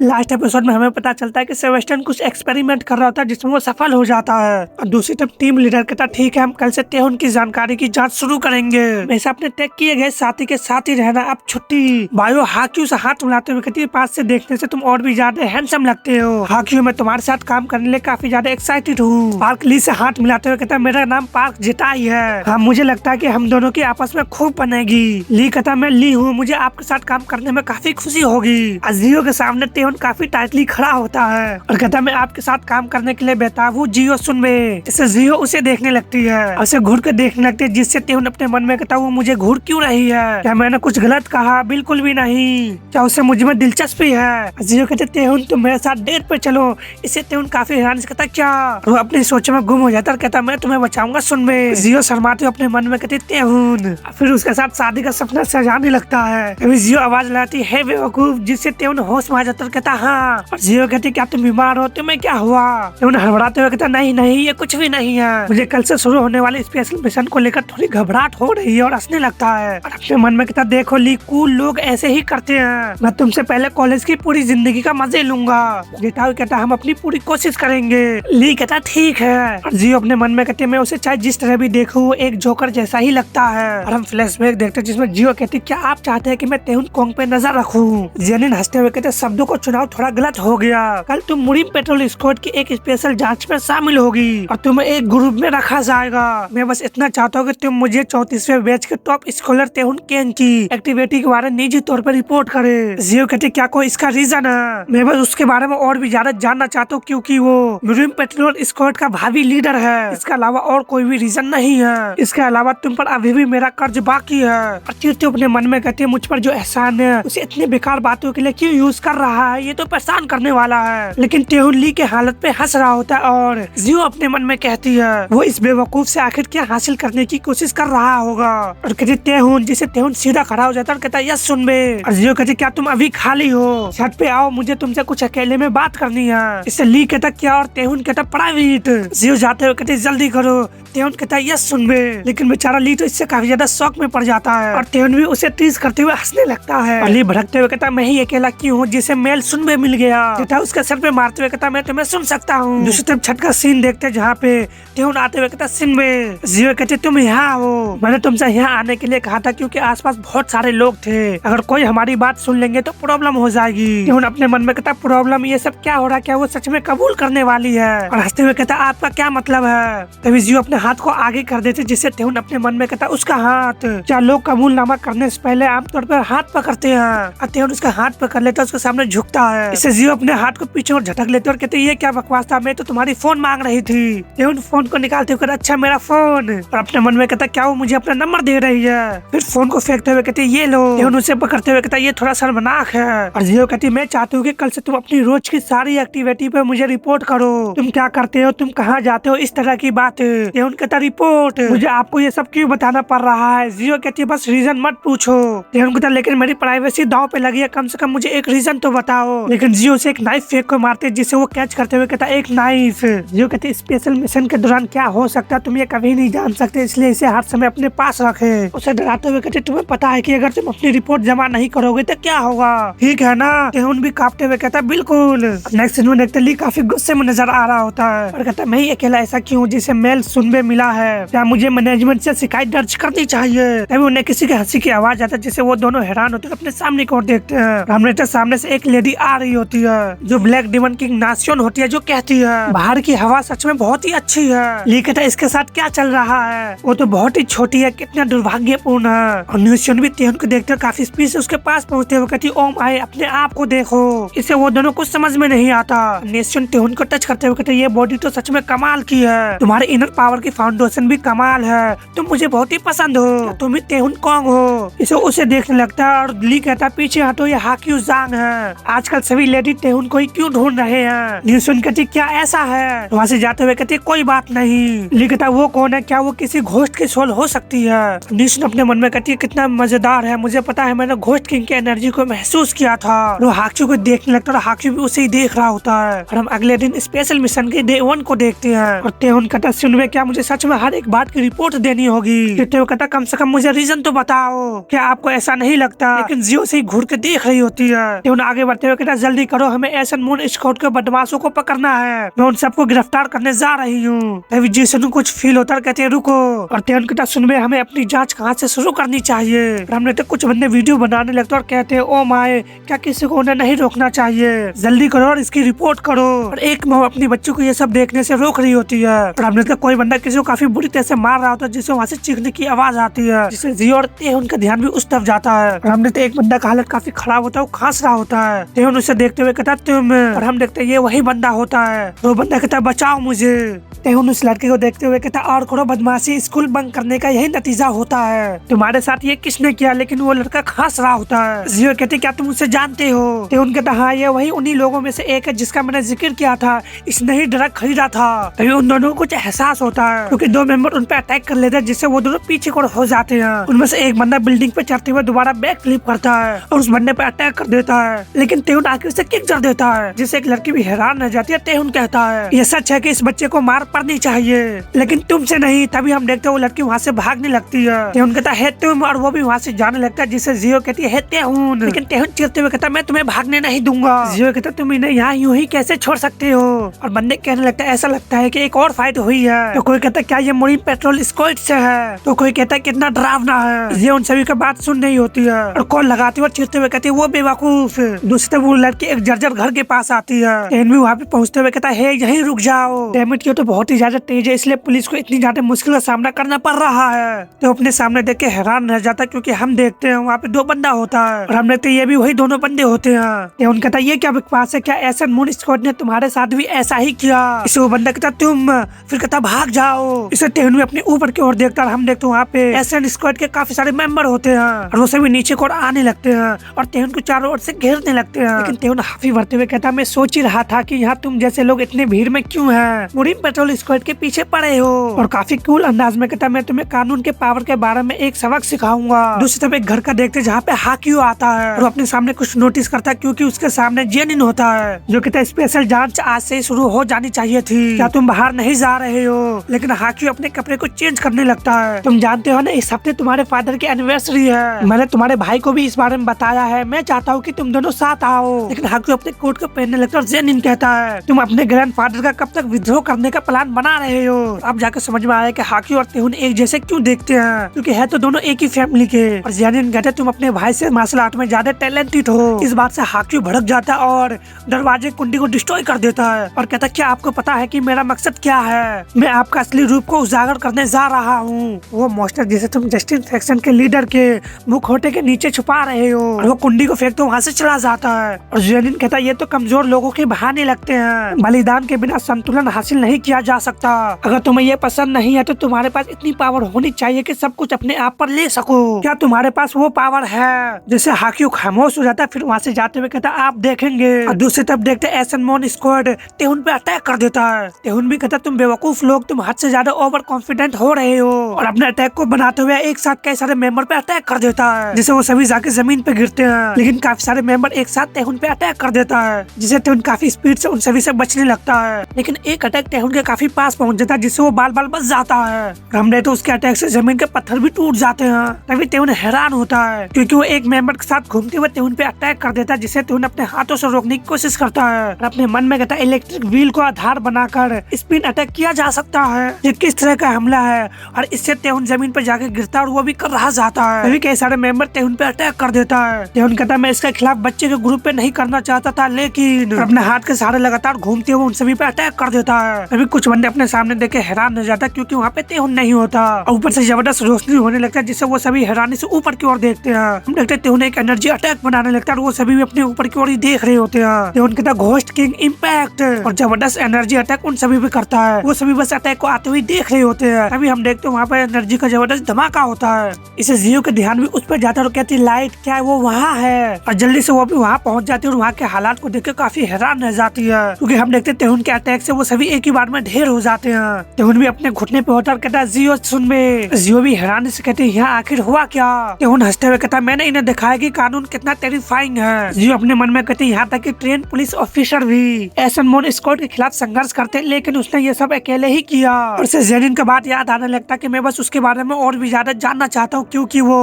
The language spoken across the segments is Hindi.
लास्ट एपिसोड में हमें पता चलता है कि सेबेस्टियन कुछ एक्सपेरिमेंट कर रहा होता है जिसमें वो सफल हो जाता है और दूसरी तरफ टीम लीडर कहता है ठीक है हम कल से तेहुन की जानकारी की जांच शुरू करेंगे। वैसे अपने तय किए गए साथी के साथ ही रहना अब छुट्टी। बायो हाक्यू से हाथ मिलाते हुए कहती है पास से देखने से तुम और भी ज्यादा हैंडसम लगते हो। हाक्यू मैं तुम्हारे साथ काम करने के लिए काफी ज्यादा एक्साइटेड हूँ। पार्क ली से हाथ मिलाते हुए कहता है मेरा नाम पार्क जेटाई है। हाँ मुझे लगता है कि हम दोनों की आपस में खूब बनेगी। ली कहता मैं ली हूँ, मुझे आपके साथ काम करने में काफी खुशी होगी। जियो के सामने तेहुन काफी टाइटली खड़ा होता है और कहता मैं आपके साथ काम करने के लिए बेताब हूँ जियो सुनबे। इससे जियो उसे देखने लगती है, उसे घूर कर देखने लगती है जिससे तेहुन अपने मन में कहता वो मुझे घूर क्यों रही है, क्या मैंने कुछ गलत कहा? बिल्कुल भी नहीं, क्या उसे मुझ में दिलचस्पी है? जियो कहते तेहुन तुम मेरे साथ डेट पे चलो। इससे तेहुन काफी हैरान से कहता क्या? वो अपनी सोच में गुम हो जाता है और कहता मैं तुम्हें बचाऊंगा सुनबे। जियो शर्माते हुए अपने मन में कहती तेहुन, फिर उसके साथ शादी का सपना सजाने लगता है। तभी जियो आवाज लगाती है बेवकूफ, जिससे तेहुन होश में आ जाता है। कहता हाँ। और जियो कहती क्या तुम बीमार हो? तुम्हें क्या हुआ? तेहुन हड़बड़ाते हुए कहता नहीं नहीं ये कुछ भी नहीं है, मुझे कल से शुरू होने वाले स्पेशल मिशन को लेकर थोड़ी घबराहट हो रही है और हंसने लगता है और अपने मन में कहता देखो ली कूल लोग ऐसे ही करते हैं, मैं तुमसे पहले कॉलेज की पूरी जिंदगी का मजे लूंगा। जेटाई कहता हम अपनी पूरी कोशिश करेंगे। ली कहता ठीक है और जियो अपने मन में कहते मैं उसे चाहे जिस तरह भी देखूं वो एक जोकर जैसा ही लगता है। और हम फ्लैशबैक देखते हैं जिसमें जियो कहती क्या आप चाहते हैं कि मैं तेहुन कोंग पे नजर रखूं? जेनिन हंसते हुए कहते शब्दों को चुनाव थोड़ा गलत हो गया, कल तुम मुरीम पेट्रोल स्क्वाड की एक स्पेशल जांच में शामिल होगी और तुम्हें एक ग्रुप में रखा जाएगा। मैं बस इतना चाहता हूँ कि तुम मुझे 34वें बैच के टॉप स्कॉलर तेहुन केन की एक्टिविटी के बारे में निजी तौर पर रिपोर्ट करे। जियो कहते क्या कोई इसका रीजन है? मैं बस उसके बारे में और भी ज्यादा जानना चाहता हूँ क्योंकि वो मुरीम पेट्रोल स्क्वाड का भावी लीडर है। इसके अलावा और कोई भी रीजन नहीं है। इसके अलावा तुम पर अभी भी मेरा कर्ज बाकी है। और चिरते अपने मन में कहती है मुझ पर जो एहसान है उसे इतनी बेकार बातों के लिए क्यों यूज कर रहा है, ये तो परेशान करने वाला है। लेकिन तेहुन ली के हालत पे हंस रहा होता है और जियो अपने मन में कहती है वो इस बेवकूफ से आखिर क्या हासिल करने की कोशिश कर रहा होगा। और कहती तेहुन, जिसे तेहुन सीधा खड़ा हो जाता है और कहता यस सुनबे। और जियो कहती क्या तुम अभी खाली हो? छत पे आओ, मुझे तुमसे कुछ अकेले में बात करनी है। इससे ली कहता क्या और तेहुन कहता प्राइवेट। जियो जाते हुए कहते जल्दी करो। तेहुन कहता है यस सुनबे। लेकिन बेचारा ली तो इससे काफी ज्यादा शौक में पड़ जाता है और तेहुन भी उसे टीज करते हुए हंसने लगता है। और ली भड़कते हुए कहता मैं ही अकेला क्यों हूँ जिसे मेल सुनबे मिल गया। उसके सर पे मारते हुए कहता मैं तुम्हें सुन सकता हूँ। दूसरी तरफ छत का सीन देखते हैं जहाँ पे तेहुन आते हुए कहता सुनबे। जियो कहते तुम यहाँ हो, मैंने तुमसे यहाँ आने के लिए कहा था क्योंकि आसपास बहुत सारे लोग थे, अगर कोई हमारी बात सुन लेंगे तो प्रॉब्लम हो जाएगी। तेहुन अपने मन में कहता प्रॉब्लम? ये सब क्या हो रहा है? क्या वो सच में कबूल करने वाली है? और हंसते हुए कहता आपका क्या मतलब है? तभी जियो अपने हाथ को आगे कर देते जिससे तेहुन अपने मन में कहता उसका हाथ। क्या लोग कबूलनामा करने से पहले आमतौर पर हाथ पकड़ते हैं? तेहुन उसका हाथ पकड़ लेता है, उसके सामने झुकता है। इससे जियो अपने हाथ को पीछे और झटक लेते और कहते ये क्या बकवास था, मैं तो तुम्हारी फोन मांग रही थी। तेहुन फोन को निकालते हुए अच्छा मेरा फोन। और अपने मन में कहता क्या वो मुझे अपना नंबर दे रही है? फिर फोन को फेंकते हुए कहते ये लो। तेहुन उसे पकड़ते हुए कहता ये थोड़ा शर्मनाक है। और जियो कहती मैं चाहती हूँ कि कल से तुम अपनी रोज की सारी एक्टिविटी पे मुझे रिपोर्ट करो, तुम क्या करते हो, तुम कहाँ जाते हो, इस तरह की बात। तेहुन कहता रिपोर्ट? मुझे आपको ये सब क्यों बताना पड़ रहा है? जियो कहती बस रीजन मत पूछो। तेहुन कहता लेकिन मेरी प्राइवेसी दांव पे लगी है, कम से कम मुझे एक रीजन तो बताओ। लेकिन जियो से एक नाइफ फेंक को मारते जिसे वो कैच करते हुए कहता एक नाइफ। जियो कहते स्पेशल मिशन के दौरान क्या हो सकता है तुम ये कभी नहीं जान सकते, इसलिए इसे हर समय अपने पास रखे। उसे डराते हुए कहते तुम्हें पता है कि अगर तुम अपनी रिपोर्ट जमा नहीं करोगे तो क्या होगा, ठीक है ना? तेहुन भी कांपते हुए कहता बिल्कुल। नेक्स्ट सीन में देखते ली काफी गुस्से में नजर आ रहा होता है और कहता मैं ही अकेला ऐसा क्यों जिसे मेल सुनबे मिला है, क्या मुझे मैनेजमेंट से शिकायत दर्ज करनी चाहिए? तभी उन्हें किसी के हंसी की आवाज आता है जिससे वो दोनों हैरान होते हैं, अपने सामने की ओर देखते हैं। हमने सामने से एक लेडी आ रही होती है जो ब्लैक डिमन किंग नासियोन होती है, जो कहती है बाहर की हवा सच में बहुत ही अच्छी है। ली कहता इसके साथ क्या चल रहा है? वो तो बहुत ही छोटी है, कितना दुर्भाग्यपूर्ण है। और नासियोन भी तेहुन को देखते काफी स्पीड से उसके पास पहुंचते हुए कहती ओम आए अपने आप को देखो। इसे वो दोनों कुछ समझ में नहीं आता। नासियोन तेहुन को टच करते हुए कहते ये बॉडी तो सच में कमाल की है, तुम्हारे इनर पावर की फाउंडेशन भी कमाल है, तुम मुझे बहुत ही पसंद हो, तुम ही तेहुन कोंग हो। इसे उसे देखने लगता है और ली कहता पीछे हटो ये हाक्यू जांग है, आजकल सभी लेडी तेहुन को ही क्यों ढूंढ रहे हैं? नासियोन कहती क्या ऐसा है? वहाँ से जाते हुए कहती कोई बात नहीं। ली कहता वो कौन है, क्या वो किसी घोस्ट की सोल हो सकती है? नासियोन अपने मन में कहती कितना मजेदार है, मुझे पता है मैंने घोस्ट किंग की एनर्जी को महसूस किया था। वो हाक्यू को देखने लगता है और हाक्यू भी उसे ही देख रहा होता है। और हम अगले दिन स्पेशल मिशन के डे 1 को देखते हैं और तेहुन कहता सुनबे क्या मुझे सच में हर एक बात की रिपोर्ट देनी होगी? तेहुन कहता कम से कम मुझे रीजन तो बताओ, क्या आपको ऐसा नहीं लगता? लेकिन जियो से ही घूर के देख रही होती है। तेहुन आगे बढ़ते हुए कहता जल्दी करो, हमें एसन मून स्क्वाड के बदमाशों को पकड़ना है, मैं उन सबको गिरफ्तार करने जा रही हूँ। तभी जेसन को कुछ फील होता है, कहते रुको। और तेहन कहता सुन, हमें अपनी जांच कहाँ से शुरू करनी चाहिए। और हमने तो कुछ बंदे वीडियो बनाने लगते और कहते हैं ओ माए, क्या किसी को उन्हें नहीं रोकना चाहिए, जल्दी करो और इसकी रिपोर्ट करो। और एक माँ अपनी बच्चों को ये सब देखने से रोक रही होती है। और हमने तो कोई बंदा किसी को काफी बुरी तरह से मार रहा होता है, जिससे वहाँ से चीखने की आवाज आती है, जिससे जियो और तेहन का ध्यान भी उस तरफ जाता है। और हमने तो एक बंदा का हालत काफी खराब होता है, वो खांस रहा होता है। तेहन उसे देखते हुए कहता तुम, और हम देखते ये वही बंदा होता है। वो बंदा कहता बचाओ मुझे। तेहन उस लड़के को देखते हुए कहता और करो बदमाशी, स्कूल बंक करने का यही नतीजा होता है, तुम्हारे साथ ये किसने किया। लेकिन वो लड़का खांस रहा होता है। जियो कहते क्या तुम उसे जानते हो। तेहन कहता हाँ, ये वही उन्हीं लोगों में से एक है जिसका मैंने जिक्र किया था, इसने ही ड्रग खरीदा था। तभी उन दोनों को कुछ एहसास होता है, क्योंकि दो मेंबर उन पे अटैक कर लेते हैं, जिससे वो दोनों पीछे को हो जाते हैं। उनमें से एक बंदा बिल्डिंग पे चढ़ते हुए दोबारा बैक फ्लिप करता है और उस बंदे पे अटैक कर देता है। लेकिन तेहन आके उसे किक कर देता है, जिससे एक लड़की भी हैरान रह जाती है। तेहन कहता है ये सच है कि इस बच्चे को मार पड़नी चाहिए, लेकिन तुमसे नहीं। तभी हम देखते हैं वो लड़की वहाँ से भागने लगती है। तेहन कहता है तुम, और वो भी वहाँ से जाने लगता है, जिससे जियो कहती है तेहन। लेकिन तेहन चिढ़ते हुए कहता मैं तुम्हें भागने नहीं दूंगा। जियो कहता तुम इन्हें यहाँ यूं ही कैसे छोड़ सकते हो। और बंदे कहने लगता है ऐसा लगता है कि एक और फाइट हुई है। तो कोई कहता क्या ये मुरीन पेट्रोल स्क्वाड से है, तो कोई कहता है कितना डरावना है। ये उन सभी की बात सुन रही होती है और कॉल लगाती है और चिढ़ते हुए कहती है वो बेवकूफ। दूसरी तरफ वो लड़की एक जर्जर घर के पास आती है। तेहन भी वहाँ पे पहुँचते हुए कहता है यहीं रुक जाओ, डेमिट की तो बहुत ही ज्यादा तेज है, इसलिए पुलिस को इतनी ज्यादा मुश्किल का सामना करना पड़ रहा है। तो अपने सामने देख के हैरान रह जाता है, क्योंकि हम देखते हैं वहाँ पे दो बंदा होता है और हम देखते ये भी वही दोनों बंदे होते हैं। तेहन कहता ये क्या बकवास है, क्या एसन मून स्क्वाड ने तुम्हारे साथ भी ऐसा ही किया। इसे वो बंदा कहता तुम, फिर कहता भाग जाओ। इसे तेहन भी अपने ऊपर की ओर देखता और हम देखते वहाँ पे एसन स्क्वाड के काफी सारे मेंबर होते हैं और वो सभी नीचे को आने लगते हैं और तेहन को चारों ओर से घेरने लगते हैं। लेकिन तेहन हाफी भरते हुए कहता मैं सोच ही रहा था कि यहाँ तुम जैसे लोग इतने भीड़ में क्यों हैं, मुरीन पेट्रोल स्क्वाड के पीछे पड़े हो। और काफी कूल अंदाज में कहता मैं तुम्हें कानून के पावर के बारे में एक सबक सिखाऊंगा। दूसरी तरफ एक घर का देखते जहाँ पे हाकियो आता है और अपने सामने कुछ नोटिस करता है, क्योंकि उसके सामने जेनिन होता है जो कहता है स्पेशल जांच आज से शुरू हो जानी चाहिए थी, क्या तुम बाहर नहीं जा रहे हो। लेकिन हाकियो अपने कपड़े को चेंज करने लगता है। तुम जानते हो ना इस हफ्ते तुम्हारे फादर की एनिवर्सरी है, मैंने तुम्हारे भाई को भी इस बारे में बताया है, मैं चाहता हूँ कि तुम दोनों साथ आओ। लेकिन हाकियो अपने कोट को पहनने लगता है और जेनिन कहता है तुम अपने ग्रैंडफादर का कब तक विद्रोह करने का प्लान बना रहे हो। अब जाकर समझ में आया कि हाकियो और तेहन एक जैसे क्यों देखते हैं, क्योंकि है तो दोनों एक ही फैमिली के। और जेनिन कहते तुम अपने भाई से मार्शल आर्ट में ज्यादा टैलेंटेड हो। इस बात से हाकियो भड़क जाता है और दरवाजे कुंडी को डिस्ट्रॉय कर देता है और कहता क्या आपको पता है कि मेरा मकसद क्या है, मैं आपका असली रूप को उजागर करने जा रहा हूँ। वो मॉन्स्टर जिसे तुम जस्टिन फैक्शन के लीडर के मुखौटे के नीचे छुपा रहे हो। और वो कुंडी को फेंकते वहाँ से चला जाता है और जेनिन कहता ये तो कमजोर लोगों के बहाने लगते हैं, बलिदान के बिना संतुलन हासिल नहीं किया जा सकता। अगर तुम्हें ये पसंद नहीं है तो तुम्हारे पास इतनी पावर होनी चाहिए कि सब कुछ अपने आप पर ले सको। क्या तुम्हारे पास वो पावर है। जैसे हाकियो खामोश हो जाता है, फिर वहाँ से जाते हुए कहता आप देखेंगे। और दूसरी तरफ देखते एसन मून स्क्वाड तेहन पे अटैक कर देता है। तेहन भी कहता तुम बेवकूफ लोग, तुम हद से ज्यादा ओवर कॉन्फिडेंट हो रहे हो। और अपने अटैक को बनाते हुए एक साथ कई सारे मेंबर पे अटैक कर देता है, जिसे वो सभी जाके जमीन पे गिरते हैं। लेकिन काफी सारे मेंबर एक साथ तेहन पे अटैक कर देता है, जिसे तेहन काफी स्पीड से उन सभी से बचने लगता है। लेकिन एक अटैक तेहन के काफी पास पहुंच जाता है, जिससे वो बाल बाल बच जाता है। हमने तो उसके अटैक से जमीन के पत्थर भी टूट जाते हैं। तभी तेहन हैरान होता है, क्योंकि वो एक मेंबर के साथ घूमते हुए तेहन पे अटैक कर देता है, जिसे तेहन अपने हाथों से रोकने की कोशिश करता है और अपने मन में कहता है इलेक्ट्रिक व्हील को आधार बनाकर स्पिन अटैक किया जा सकता है। ये किस तरह का हमला है, और इससे तेहन जमीन पर जाकर गिरता है और वो भी कर रहा जाता है। तभी कई सारे मेंबर तेहन पे अटैक कर देता है। तेहन कहता है मैं इसके खिलाफ बच्चे के ग्रुप पे नहीं करना चाहता था, लेकिन अपने हाथ के सहारे लगातार घूमते हुए उन सभी पे अटैक कर देता है। तभी कुछ बंदे अपने सामने देख के हैरान हो जाता है, क्योंकि वहाँ पे तेहन नहीं होता और ऊपर से जबरदस्त रोशनी होने लगता है, जिससे वो सभी हैरानी से ऊपर की ओर देखते हैं। हम देखते हैं तेहन एक एनर्जी अटैक बनाने लगता है और वो सभी भी अपने ऊपर की ओर ही देख रहे होते हैं। तेहन कहता घोस्ट किंग इम्पैक्ट, और जबरदस्त एनर्जी अटैक उन सभी पे करता है। वो सभी बस अटैक को आते हुए देख रहे होते हैं। तभी हम देखते हैं वहाँ पे एनर्जी का जबरदस्त धमाका होता है। इसे जियो का ध्यान भी उस पर जाता है और कहती लाइट क्या है वो वहाँ है, और जल्दी से वो भी वहाँ पहुँच जाती है और वहाँ के हालात को देख के काफी हैरान रह जाती है, क्योंकि हम देखते हैं तेहन के अटैक से वो सभी एक ही बार में ढेर हो जाते हैं। तेहन भी अपने घुटने पे होता है और कहता है जियो सुन में। जियो भी हैरानी से कहते हैं यहाँ आखिर हुआ क्या। तेहन हंसते हुए कहता है मैंने इन्हें दिखाया कि कानून कितना टेरिफाइंग है। जियो अपने मन में कहते यहाँ तक कि ट्रेन पुलिस ऑफिसर भी एसन मून स्क्वाड के खिलाफ संघर्ष करते, लेकिन उसने ये सब अकेले ही किया। और से जेनिन का बात याद आने लगता कि मैं बस उसके बारे में और भी ज्यादा जानना चाहता हूँ, क्योंकि वो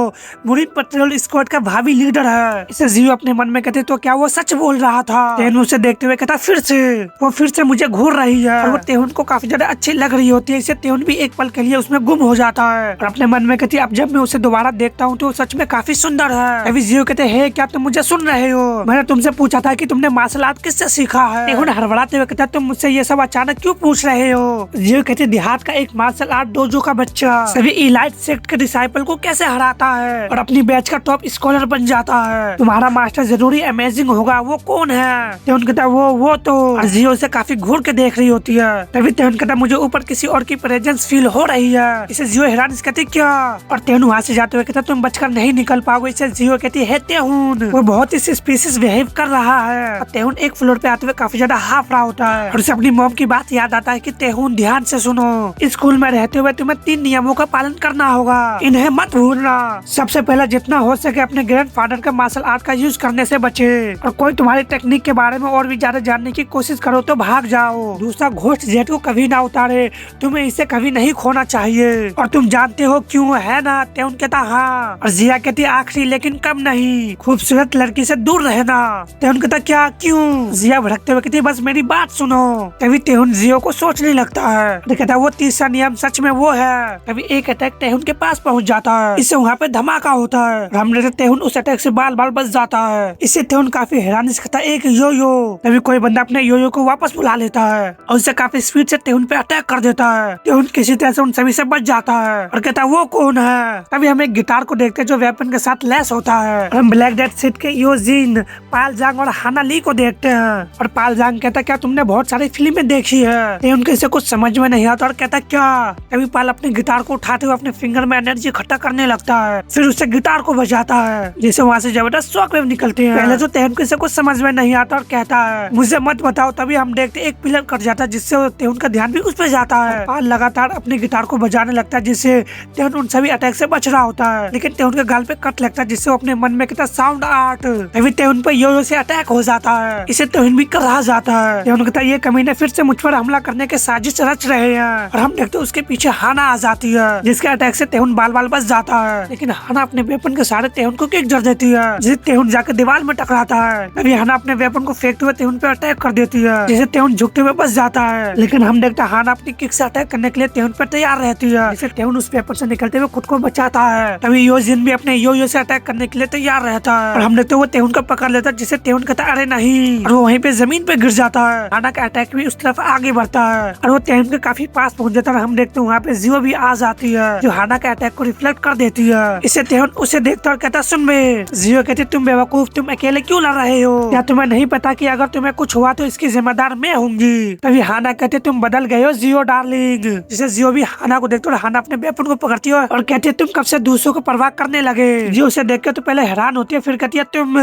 मुरीन पेट्रोल स्क्वाड का भावी लीडर है। इसे जियो अपने मन में कहते तो क्या वो सच बोल रहा था। तेहुन उसे देखते हुए कहता फिर से मुझे घूर रही है। और वो तेहुन को काफी ज्यादा अच्छी लग रही होती है। इससे तेहुन भी एक पल के लिए उसमें गुम हो जाता है और अपने मन में कहती है अब जब मैं उसे दोबारा देखता हूँ तो सच में काफी सुंदर है। तभी जियो कहते हैं क्या तुम मुझे सुन रहे हो? मैंने तुमसे पूछा था कि तुमने मार्शल आर्ट किससे सीखा है। तेहुन हड़बड़ाते हुए कहता तुम मुझसे ये सब अचानक क्यों पूछ रहे हो? जियो कहते देहात का एक मार्शल आर्ट डोजो का बच्चा सभी इलाइट सेक्ट के डिसाइपल को कैसे हराता है और अपनी बैच का टॉप स्कॉलर बन जाता है। तुम्हारा मास्टर जरूरी अमेजिंग होगा। वो कौन है? तेहुन कहता वो तो जियो से काफी घूर के देख रही होती है। तभी तेहुन कहता मुझे ऊपर किसी और की प्रेजेंस फील हो रही है। इसे जियो हैरान कहती क्या? और तेहुन वहाँ से जाते हुए कहता तुम बचकर नहीं निकल पाओगे। इसे जियो कहती है तेहुन वो बहुत ही सस्पिशियस बिहेव कर रहा है। तेहुन एक फ्लोर पे आते हुए काफी ज्यादा हाफ रहा होता है और उसे अपनी मॉम की बात याद आता है कि तेहुन ध्यान से सुनो, स्कूल में रहते हुए तुम्हें 3 नियमों का पालन करना होगा। इन्हें मत भूलना। सबसे पहले जितना हो सके अपने ग्रैंडफादर का मार्शल आर्ट का यूज करने से बचे और कोई तुम्हारी टेक्निक के बारे में और भी ज्यादा जानने की कोशिश करो तो भाग जाओ। दूसरा घोस्ट जेट को कभी ना उतारे। तुम्हें इसे कभी नहीं खोना चाहिए और तुम जानते हो क्यों है ना? तेहुन कहता हाँ और जिया कहती आखिरी लेकिन कम नहीं, खूबसूरत लड़की से दूर रहना। तेहुन कहता क्या क्यों? जिया भड़कते हुए कहती बस मेरी बात सुनो। तभी तेहुन जियो को सोचने लगता है। कहता वो तीसरा नियम सच में वो है। तभी एक अटैक तेहुन के पास पहुंच जाता है। इससे वहाँ पे धमाका होता है। हमने तेहुन उस अटैक से बाल बाल बच जाता है। इससे तेहुन काफी हैरानी से कहता एक यो। तभी कोई बंदा अपने यो को वापस बुला लेता है और उसे काफी स्पीड से तेहुन पे अटैक कर देता है। तेहुन किसी तरह से उन सभी से बच जाता है और कहता वो कौन है? तभी हम एक गिटार को देखते हैं जो वेपन के साथ लैस होता है। हम ब्लैक डेथ सेट के योजिन, पालजांग और हाना ली को देखते हैं और पालजांग कहता क्या तुमने बहुत सारी फिल्में देखी है? तेहुन को इसे कुछ समझ में नहीं आता और कहता क्या? तभी पाल अपने गिटार को उठाते हुए अपने फिंगर में एनर्जी इकट्ठा करने लगता है। फिर उससे गिटार को बजाता है जिससे वहाँ से जबरदस्त शॉक वेव निकलते हैं। पहले तो तेहुन को इसे कुछ समझ में नहीं आता और कहता है मुझे मत बताओ। तभी हम देखते एक पिलर कट जाता है जिससे तेहुन का ध्यान भी उस पर जाता है। पाल लगातार अपने गिटार को बजाने लगता है जिससे तेहुन उन सभी अटैक से बच रहा होता है। लेकिन तेहुन के गाल पे कट लगता है जिससे वो अपने मन में कहता साउंड आर्ट। तभी तेहुन पे यो से अटैक हो जाता है। इसे तेहुन भी कराह जाता है। तेहुन कहता ये कमीने फिर से मुझ पर हमला करने के साजिश रच रहे हैं और हम देखते उसके पीछे हाना आ जाती है जिसके अटैक से तेहुन बाल बाल बच जाता है। लेकिन हाना अपने वेपन के सहारे तेहुन को किक जड़ देती है जिससे तेहुन जाकर दीवार में टकराता है। तभी हाना अपने वेपन को फेंकते हुए तेहुन पे अटैक कर देती है जिससे तेहुन झुकते हुए बच जाता है। लेकिन हम देखते हैं हाना अपनी किक से अटैक करने के लिए तेहुन पर तैयार रहती है जिससे तेहुन उस वेपन से निकलते हुए खुद को बचाता है। तभी योजिन भी अपने यो से अटैक करने के लिए तैयार रहता है और हम देखते वो तेहुन को पकड़ लेता है जिससे तेहुन कहता अरे नहीं और वो वहीं पे जमीन पे गिर जाता है। हाना का अटैक भी उस तरफ आगे बढ़ता है और वो तेहुन के काफी पास पहुंच जाता है। हम देखते हैं वहाँ पे जियो भी आ जाती है जो हाना के अटैक को रिफ्लेक्ट कर देती है। इसे तेहुन उसे देखता और कहता सुन बे। जियो कहती तुम बेवकूफ, तुम अकेले क्यों लड़ रहे हो? क्या तुम्हें नहीं पता कि अगर तुम्हें कुछ हुआ तो इसकी जिम्मेदार मैं होंगी? तभी हाना कहते तुम बदल गए हो जियो डार्लिंग। जिसे जियो भी हाना को देखते और हाना अपने वेपन को पकड़ती है और कहती है तुम कब से दूसरों को परवाह करने लगे? जियो उसे देख के तो पहले हैरान होती है फिर कहती है तुम।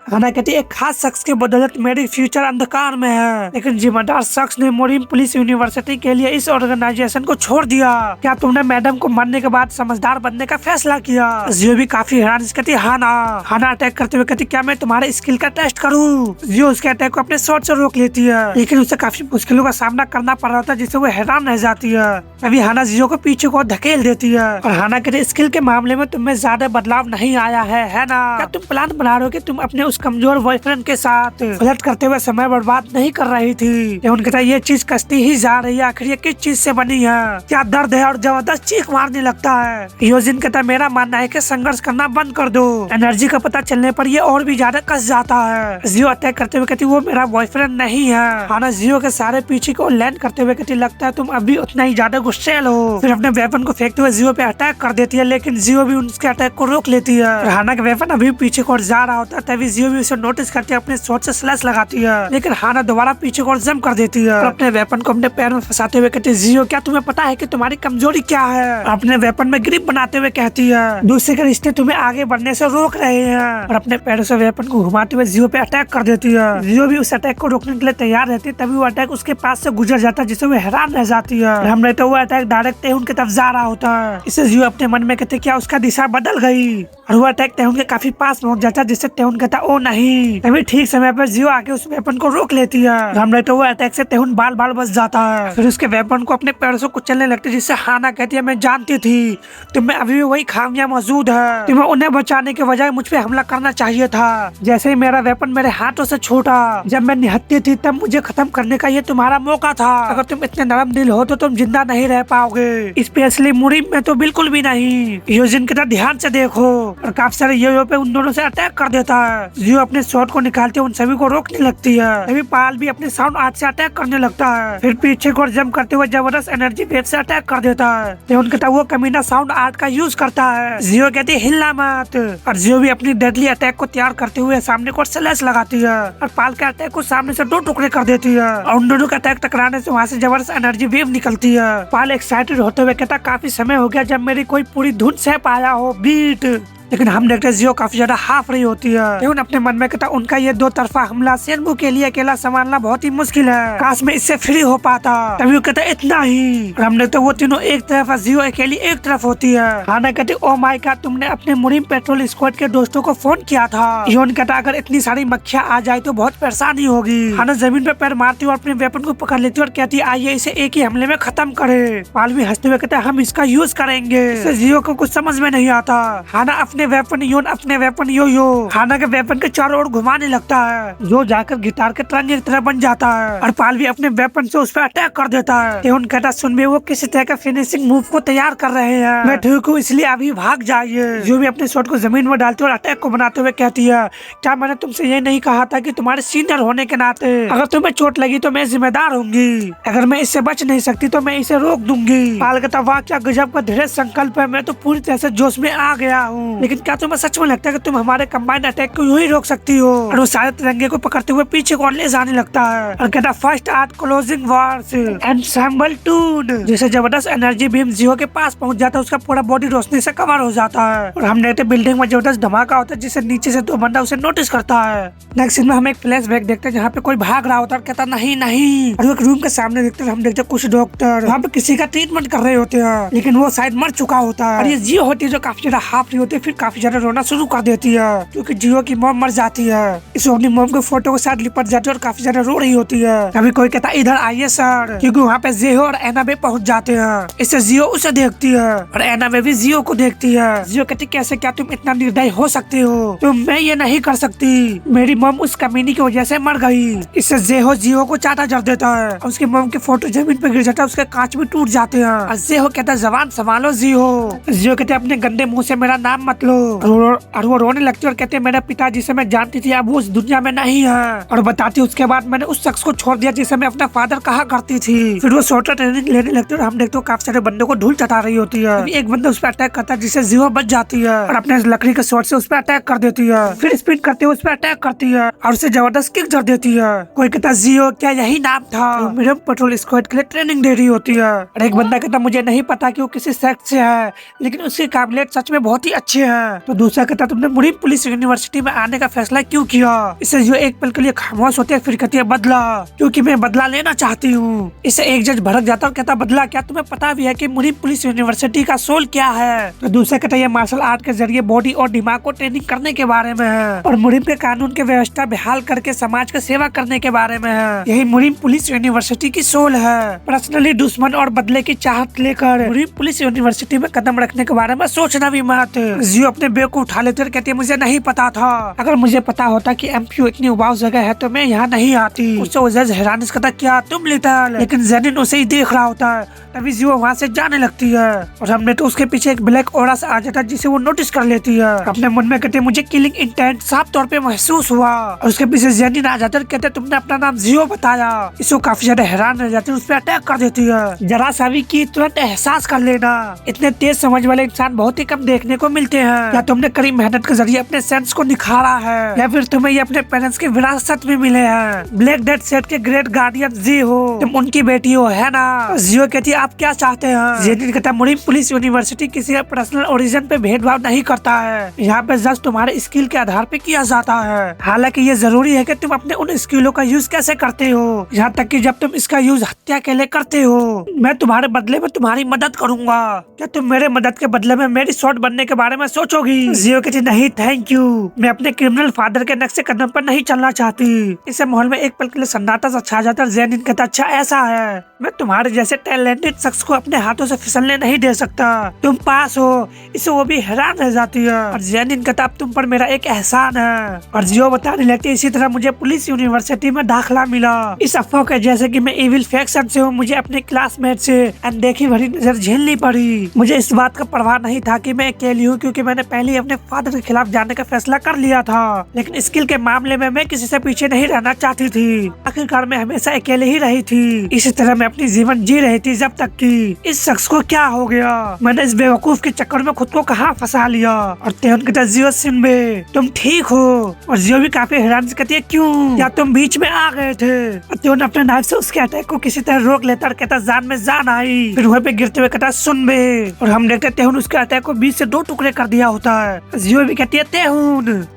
हाना कहती है एक खास शख्स के बदौलत मेरी फ्यूचर अंधकार में है लेकिन जिम्मेदार शख्स ने मोरिम पुलिस यूनिवर्सिटी के लिए इस ऑर्गेनाइजेशन को छोड़ दिया। क्या तुमने मैडम को मरने के बाद समझदार बनने का फैसला किया? जियो भी काफी हैरान कहती है हाना। हाना अटैक करते हुए कहती क्या मैं तुम्हारे स्किल का टेस्ट करूं? जियो उसके अटैक को अपने शॉट से रोक लेती है लेकिन उसे काफी मुश्किलों का सामना करना पड़ रहा था जिससे वो हैरान रह जाती है। अभी हाना जियो को पीछे को धकेल देती है और हाना कहती स्किल के मामले में तुम्हें ज्यादा बदलाव नहीं आया है ना? क्या तुम प्लान बना रहे हो कि तुम अपने उस कमजोर बॉयफ्रेंड के साथ फ्लर्ट करते हुए समय बर्बाद नहीं कर रही थी? तेहुन कहता ये चीज कसती ही जा रही है, आखिर ये किस चीज से बनी है? क्या दर्द है? और जबरदस्त चीख मारने लगता है। योजिन कहता मेरा मानना है कि संघर्ष करना बंद कर दो। एनर्जी का पता चलने पर ये और भी ज्यादा कस जाता है। जियो अटैक करते हुए कहती वो मेरा बॉयफ्रेंड नहीं है। हाना जियो के सारे पीछे को लैंड करते हुए कहती लगता है तुम अभी उतना ही ज्यादा गुस्सेल हो। फिर अपने वेपन को फेंकते हुए जियो पे अटैक कर देती है लेकिन जियो भी उसके अटैक को रोक लेती है। हाना का वेपन अभी पीछे को जा रहा होता है तभी जियो भी उसे नोटिस करती है, अपने शॉट से स्लैश लगाती है लेकिन हाना दोबारा पीछे को जंप कर देती है और अपने वेपन को अपने पैर में फंसाते हुए कहती है जियो क्या तुम्हें पता है कि तुम्हारी कमजोरी क्या है? अपने वेपन में ग्रिप बनाते हुए कहती है दूसरे के रिश्ते तुम्हें आगे बढ़ने से रोक रहे हैं और अपने पैरों से वेपन को घुमाते हुए जियो पे अटैक कर देती है। जियो भी उस अटैक को रोकने के लिए तैयार रहती है तभी वो अटैक उसके पास से गुजर जाता है जिससे वो हैरान रह जाती है। हम रहते वो अटैक डायरेक्ट तेहुन की तरफ जा रहा होता है। इसे जियो अपने मन में कहते क्या उसका दिशा बदल गई और वो अटैक तेहुन के काफी पास पहुंच जाता है, जिससे तेहुन कहता ओ नहीं। तभी ठीक समय पर जियो आके उस वेपन को रोक लेती है। हम देखते वो अटैक से तेहुन बाल बाल बच जाता है। फिर उसके वेपन को अपने पैरों से कुचलने लगती है, जिससे हाना कहती है मैं जानती थी तुम्हें अभी भी वही खामियां मौजूद है, तुम्हें उन्हें बचाने के बजाय मुझ पे हमला करना चाहिए था। जैसे ही मेरा वेपन मेरे हाथों से छूटा जब मैं निहत्ती थी, तब मुझे खत्म करने का ये तुम्हारा मौका था। अगर तुम इतने नरम दिल हो तो तुम जिंदा नहीं रह पाओगे, स्पेशली मुरीम में तो बिल्कुल भी नहीं। योजिन की तरफ ध्यान से देखो। और काफी सारे यो पे उन दोनों से अटैक कर देता है। जियो अपने शॉट को निकालते उन सभी को रोकने लगती है। तभी पाल भी अपने साउंड आर्ट से अटैक करने लगता है। फिर पीछे को जंप करते हुए जबरदस्त एनर्जी वेव से अटैक कर देता है। उनके वो कमीना साउंड आर्ट का यूज करता है। जियो कहती है हिलना मत, और जियो भी अपनी डेडली अटैक को तैयार करते हुए सामने को स्लैश लगाती है और पाल के अटैक को सामने से 2 टुकड़े कर देती है। और उन दोनों का अटैक टकराने से वहाँ से जबरदस्त एनर्जी वेव निकलती है। पाल एक्साइटेड होते हुए कहता काफी समय हो गया जब मेरी कोई पूरी धुन सह पाया हो बीट। लेकिन हम देखते जियो काफी ज्यादा हाफ रही होती है। लेकिन अपने मन में कहता उनका ये 2 तरफा हमला सेनबू के लिए अकेला संभालना बहुत ही मुश्किल है, काश मैं इससे फ्री हो पाता। तभी वो कहता इतना ही। और हम देखते वो तीनों एक तरफ, जियो अकेली एक तरफ होती है। हाना कहती ओ माय गॉड, तुमने अपने मुरीम पेट्रोल स्क्वाड के दोस्तों को फोन किया था। योन कहता अगर इतनी सारी मक्खियाँ आ जाए तो बहुत परेशानी होगी। हाना जमीन पे पैर मारती और अपने वेपन को पकड़ लेती और कहती आइए इसे एक ही हमले में खत्म करे। पाल भी हंसते हुए कहता हम इसका यूज करेंगे। जियो को कुछ समझ में नहीं आता। हाना अपने वेपन योन अपने वेपन यो हाना के वेपन के चारों ओर घुमाने लगता है, जो जाकर गिटार के ट्रंग की तरह बन जाता है। और पाल भी अपने वेपन से उस पर अटैक कर देता है। तेहुन कहता सुन भी वो किसी तरह का फिनिशिंग मूव को तैयार कर रहे हैं, मैं ठीक हूँ इसलिए अभी भाग जाइए। जो भी अपने शॉट को जमीन में डालते और अटैक को बनाते हुए कहती है क्या मैंने तुमसे ये नहीं कहा था कि तुम्हारे सीनियर होने के नाते अगर तुम्हें चोट लगी तो मैं जिम्मेदार होंगी, अगर मैं इससे बच नहीं सकती तो मैं इसे रोक दूंगी। पाल कहता वाह क्या गजब का दृढ़ संकल्प है, मैं तो पूरी तरह से जोश में आ गया हूँ। लेकिन क्या तुम्हें सच में लगता है कि तुम हमारे कंबाइंड अटैक को यूं ही रोक सकती हो? और वो सारे तिरंगे को पकड़ते हुए पीछे को ले जाने लगता है और कहता first art closing verse ensemble टून। जैसे जबरदस्त एनर्जी बीम जियो के पास पहुंच जाता है, उसका पूरा बॉडी रोशनी से कवर हो जाता है। और हम देखते बिल्डिंग में जबरदस्त धमाका होता है, जिसे नीचे से 2 बंदा उसे नोटिस करता है। नेक्स्ट सीन में हम एक फ्लैशबैक देखते हैं जहाँ पे कोई भाग रहा होता है और कहता नहीं नहीं। और एक रूम के सामने देखते हैं, हम देखते हैं कुछ डॉक्टर वहाँ पे किसी का ट्रीटमेंट कर रहे होते हैं, लेकिन वो शायद मर चुका होता है। और ये जियो होती है जो काफी ज्यादा हाफ रही होती है, फिर काफी ज्यादा रोना शुरू कर देती है क्योंकि जियो की मॉम मर जाती है। इस अपनी मॉम के फोटो के साथ लिपट जाती है और काफी ज्यादा रो रही होती है। कभी कोई कहता इधर आइए सर, क्योंकि वहाँ पे जेहो और एनाबे पहुँच जाते हैं। इससे जियो उसे देखती है और एनाबे भी जियो को देखती है। जियो कहती कैसे क्या तुम इतना निर्दयी हो सकते हो, तो मैं ये नहीं कर सकती, मेरी मॉम उस कमीनी की वजह से मर गई। इससे जेहो जियो को चाटा जड़ देता है और उसकी मॉम की फोटो जमीन पे गिर जाता है, उसके कांच भी टूट जाते हैं। और जेहो कहता है जबान संभालो जियो। जियो कहते अपने गंदे मुंह से मेरा नाम मत लो। और वो रोने लगती है और कहते मेरे पिताजी से मैं जानती थी अब वो इस दुनिया में नहीं है। और बताती उसके बाद मैंने उस शख्स को छोड़ दिया जिसे मैं अपना फादर कहा करती थी। फिर वो शॉर्टर ट्रेनिंग लेने लगती है और हम देखते काफी सारे बंदों को धूल चटा रही होती है। एक बंदा उस पर अटैक करता है जिससे जियो बच जाती है और अपने लकड़ी के शॉट से उस पर अटैक कर देती है। फिर स्पिन करते हुए उस पर अटैक करती है और उसे जबरदस्त किक जड़ देती है। कोई कहता जियो क्या यही नाम था? मेरे पेट्रोल स्क्वाड के लिए ट्रेनिंग दे रही होती है। और एक बंदा कहता मुझे नहीं पता कि वो किसी सेक्ट से है, लेकिन उसकी काबिलियत सच में बहुत ही अच्छी है। तो दूसरा कहता तुमने मुरीम पुलिस यूनिवर्सिटी में आने का फैसला क्यों किया? इससे जो एक पल के लिए खामोश होती है, फिर कहती है बदला, क्योंकि मैं बदला लेना चाहती हूँ। इससे एक जज भड़क जाता और कहता बदला क्या? तुम्हें पता भी है कि मुरीम पुलिस यूनिवर्सिटी का सोल क्या है? तो दूसरा कहता है मार्शल आर्ट के जरिए बॉडी और दिमाग को ट्रेनिंग करने के बारे में है और मुरीम के कानून के व्यवस्था बहाल करके समाज की सेवा करने के बारे में है। यही मुरीम पुलिस यूनिवर्सिटी की सोल है। पर्सनली दुश्मन और बदले की चाहत लेकर मुरीम पुलिस यूनिवर्सिटी में कदम रखने के बारे में सोचना भी मत। जियो अपने बैग को उठा लेते और कहती है मुझे नहीं पता था, अगर मुझे पता होता कि एमपीयू इतनी उबाऊ जगह है तो मैं यहाँ नहीं आती। उससे वो जज हैरान कहता क्या तुम लिटल? लेकिन जेनिन उसे ही देख रहा होता है। तभी जियो वहाँ से जाने लगती है और हमने तो उसके पीछे एक ब्लैक ऑरा आ जाता है जिसे वो नोटिस कर लेती है। अपने मन में कहते मुझे किलिंग इंटेंट साफ तौर पे महसूस हुआ और उसके पीछे जेनिन आ जाता है। कहते तुमने अपना नाम जियो बताया। इसको काफी ज्यादा हैरान रह जाती है, उस पर अटैक कर देती है। जरा सा भी की तुरंत एहसास कर लेना, इतने तेज समझ वाले इंसान बहुत ही कम देखने को मिलते हैं। क्या तुमने कड़ी मेहनत के जरिए अपने सेंस को निखारा है या फिर तुम्हें ये अपने पेरेंट्स की विरासत में मिले हैं? ब्लैक डेथ सेट के ग्रेट गार्डियन जी हो, तुम उनकी बेटी हो है ना? जियो कहती आप क्या चाहते हैं? जेनिन कहता मुरीम पुलिस यूनिवर्सिटी किसी का पर्सनल ओरिजिन पे भेदभाव नहीं करता है, यहाँ पे जज तुम्हारे स्किल के आधार पे किया जाता है। हालांकि ये जरूरी है कि तुम अपने उन स्किलों का यूज कैसे करते हो, यहाँ तक कि जब तुम इसका यूज हत्या के लिए करते हो। मैं तुम्हारे बदले में तुम्हारी मदद करूंगा, क्या तुम मेरे मदद के बदले में मेरी शॉट बनने के बारे में सोचोगी। जियो कहती नहीं थैंक यू, मैं अपने क्रिमिनल फादर के नक्शे कदम पर नहीं चलना चाहती। इसे माहौल में एक पल के लिए सन्नाटा सा छा जाता है। जेनिन कहता अच्छा ऐसा है, मैं तुम्हारे जैसे टैलेंटेड शख्स को अपने हाथों से फिसलने नहीं दे सकता, तुम पास हो। इसे वो भी हैरान रह जाती है। और जेनिन कहता अब तुम पर मेरा एक एहसान है। और जियो बताने लगती इसी तरह मुझे पुलिस यूनिवर्सिटी में दाखिला मिला। इस अफवाह के जैसे कि मैं इविल फैक्शन से हूँ, मुझे अपने क्लासमेट से अनदेखी भरी नजर झेलनी पड़ी। मुझे इस बात का परवाह नहीं था कि मैं अकेली हूँ, क्योंकि मैंने पहले ही अपने फादर के खिलाफ जाने का फैसला कर लिया था। लेकिन स्किल के मामले में मैं किसी से पीछे नहीं रहना चाहती थी। आखिरकार मैं हमेशा अकेले ही रही थी। इसी तरह मैं अपनी जीवन जी रही थी जब तक कि इस शख्स को क्या हो गया। मैंने इस बेवकूफ के चक्कर में खुद को कहाँ फंसा लिया। और तेहन कहता जियो सिम्बे तुम ठीक हो। और जियो भी काफी हैरान से कहती है क्यों, या तुम बीच में आ गए थे। और तेहन अपने नाइफ से उसके अटैक को किसी तरह रोक लेता और कहता जान में जान आई। फिर वहीं पे गिरते हुए कहता सुन बे। और हम देखते तेहन उसके अटैक को बीच से 2 टुकड़े कर दिया होता है। जियो भी कहती है तेहन